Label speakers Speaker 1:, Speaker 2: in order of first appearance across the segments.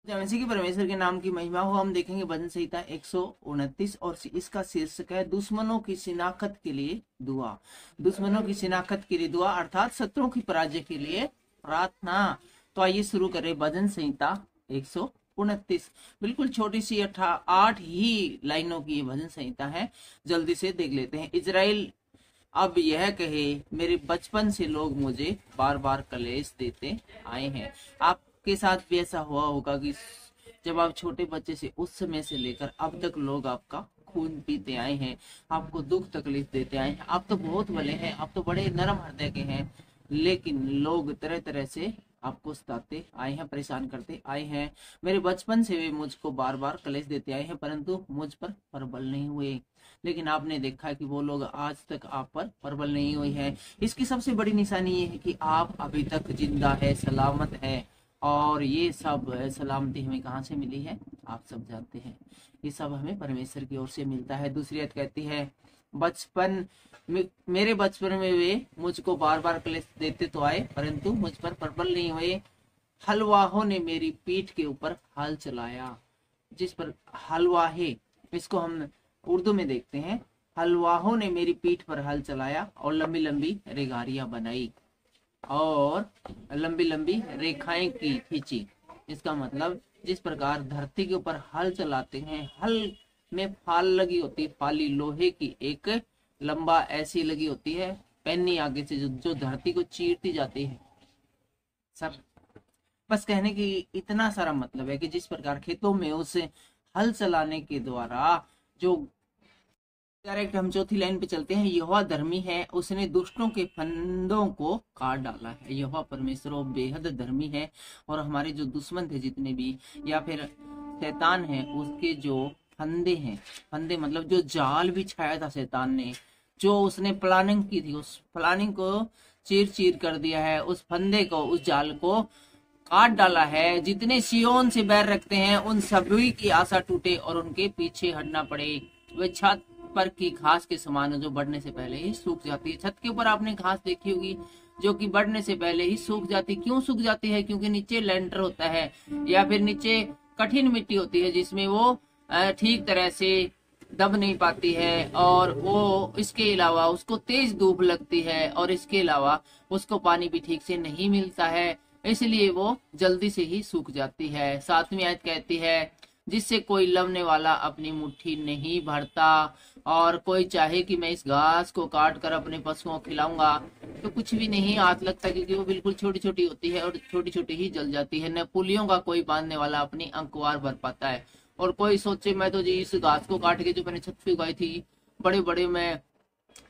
Speaker 1: जैसे कि परमेश्वर के नाम की महिमा हो, हम देखेंगे भजन संहिता 129 और इसका शीर्षक है दुश्मनों की शिनाख्त के लिए दुआ। दुश्मनों की शिनाख्त के लिए दुआ अर्थात शत्रुओं की पराजय के लिए प्रार्थना। तो आइए शुरू करें भजन संहिता 129। बिल्कुल छोटी सी 8 ही लाइनों की भजन संहिता है, जल्दी से देख लेते हैं। इजराइल अब यह कहे, मेरे बचपन से लोग मुझे बार बार कलेश देते आए हैं। आपके साथ भी ऐसा हुआ होगा कि जब आप छोटे बच्चे से उस समय से लेकर अब तक लोग आपका खून पीते आए हैं, आपको दुख तकलीफ देते आए हैं। आप तो बहुत भले हैं, आप तो बड़े नरम हृदय के हैं, लेकिन लोग तरह तरह से आपको सताते आए हैं, परेशान करते आए हैं। मेरे बचपन से वे मुझको बार बार कलेश देते आए हैं, परंतु मुझ पर प्रबल नहीं हुए। लेकिन आपने देखा है कि वो लोग आज तक आप पर प्रबल नहीं हुए हैं। इसकी सबसे बड़ी निशानी ये है कि आप अभी तक जिंदा है, सलामत है। और ये सब सलामती हमें कहाँ से मिली है, आप सब जानते हैं। ये सब हमें परमेश्वर की ओर से मिलता है। दूसरी आयत कहती है, बचपन मेरे बचपन में वे मुझको बार बार क्लेश देते तो आए, परंतु मुझ पर प्रबल नहीं हुए। हलवाहों ने मेरी पीठ के ऊपर हल चलाया। जिस पर हलवाहे, इसको हम उर्दू में देखते हैं। हलवाहों ने मेरी पीठ पर हल चलाया और लंबी लंबी रेगारियां बनाई और लंबी लंबी रेखाएं की खींची। इसका मतलब जिस प्रकार धरती के ऊपर हल चलाते हैं, हल में फाल लगी होती है, फाली लोहे की एक लंबा ऐसी लगी होती है, पेन्नी आगे से जो धरती को चीरती जाती है। सब बस कहने की इतना सारा मतलब है कि जिस प्रकार खेतों में उस हल चलाने के द्वारा जो डायरेक्ट हम चौथी लाइन पे चलते हैं, यहोवा धर्मी है, उसने दुष्टों के फंदों को काट डाला है। यहोवा परमेश्वर बेहद धर्मी है और हमारे जो दुश्मन थे जितने भी, या फिर शैतान है, उसके जो फंदे हैं, फंदे मतलब जो जाल बिछाया था शैतान ने, जो उसने प्लानिंग की थी, उस प्लानिंग को चीर चीर कर दिया है। उस फंदे को, उस जाल को काट डाला है। जितने सियोन से बैर रखते हैं उन सभी की आशा टूटे और उनके पीछे हटना पड़े। वे छत पर की घास के समान है जो बढ़ने से पहले ही सूख जाती है। छत के ऊपर आपने घास देखी होगी जो कि बढ़ने से पहले ही सूख जाती। क्यों सूख जाती है? क्योंकि नीचे लेंटर होता है या फिर नीचे कठिन मिट्टी होती है जिसमें वो ठीक तरह से दब नहीं पाती है, और वो इसके अलावा उसको तेज धूप लगती है, और इसके अलावा उसको पानी भी ठीक से नहीं मिलता है, इसलिए वो जल्दी से ही सूख जाती है। 7वीं आयत कहती है, जिससे कोई लवने वाला अपनी मुट्ठी नहीं भरता। और कोई चाहे कि मैं इस घास को काट कर अपने पशुओं को खिलाऊंगा तो कुछ भी नहीं हाथ लगता, क्योंकि वो बिल्कुल छोटी छोटी होती है और छोटी छोटी ही जल जाती है। न पुलियों का कोई बांधने वाला अपनी अंकुआर भर पाता है। और कोई सोचे मैं तो जी इस घास को काट के जो मैंने छत पे उगाई थी, बड़े बड़े मैं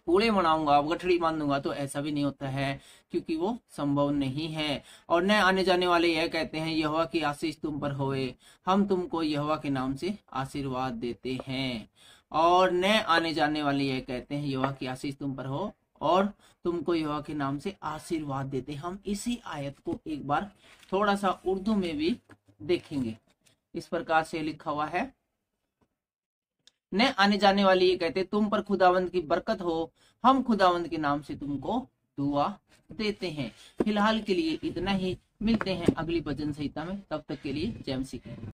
Speaker 1: पूरे बनाऊंगा, गठड़ी बांध दूंगा, तो ऐसा भी नहीं होता है, क्योंकि वो संभव नहीं है। और न आने जाने वाले यह कहते हैं, यहोवा की आशीष तुम पर होए, हम तुमको यहोवा के नाम से आशीर्वाद देते हैं। और न आने जाने वाले यह कहते हैं, यहोवा की आशीष तुम पर हो और तुमको यहोवा के नाम से आशीर्वाद देते। हम इसी आयत को एक बार थोड़ा सा उर्दू में भी देखेंगे। इस प्रकार से लिखा हुआ है, न आने जाने वाले ये कहते, तुम पर खुदावंद की बरकत हो, हम खुदावंद के नाम से तुमको दुआ देते हैं। फिलहाल के लिए इतना ही, मिलते हैं अगली भजन संहिता में, तब तक के लिए जय मसीह।